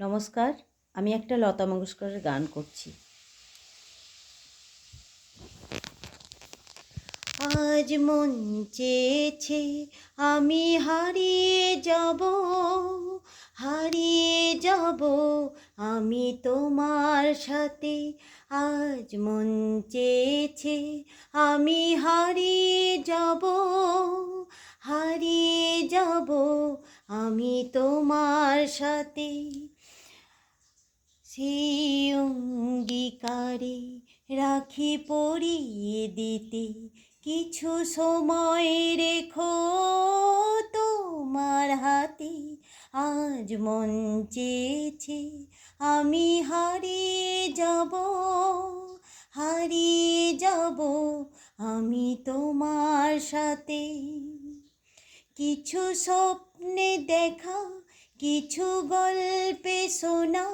নমস্কার, আমি একটা লতা মঙ্গেশকরের গান করছি। আজ মন চেয়েছে আমি হারিয়ে যাব, হারিয়ে যাব আমি তোমার সাথে। আজ মন চেয়েছে আমি হারিয়ে যাব, হারিয়ে যাব আমি তোমার সাথে। সেই অঙ্গীকারে রাখি পরিয়ে দিতে, কিছু সময় রেখো তোমার হাতে। আজ মন চেয়েছে আমি হারিয়ে যাব, হারিয়ে যাব আমি তোমার সাথে। কিছু স্বপ্নে দেখা, কিছু গল্পে শোনা,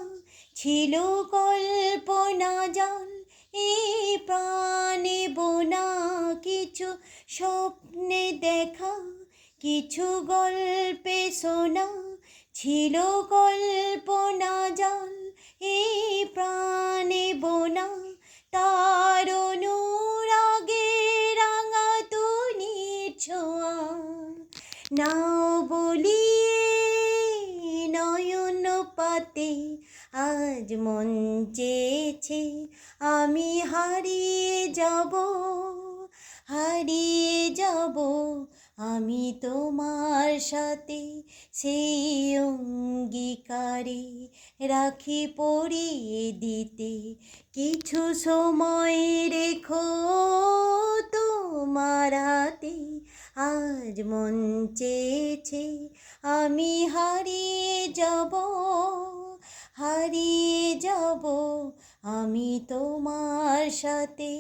ছিল কল্পনা জাল এই প্রাণে বোনা। কিছু স্বপ্নে দেখা, কিছু গল্পে শোনা, ছিল কল্পনা জাল এই প্রাণে বোনা। তার অনুরাগে রাঙা তুলির ছোঁয়া নাও বলিয়ে নয়ন পাতে। আজ মন চেয়েছে আমি হারিয়ে যাব, হারিয়ে যাব আমি তোমার সাথে। সেই অঙ্গীকারে রাখি পরিয়ে দিতে, কিছু সময় রেখো তোমার হাতে। আজ মন চেয়েছে আমি হারিয়ে যাব, হারিয়ে যাব আমি তোমার সাথে।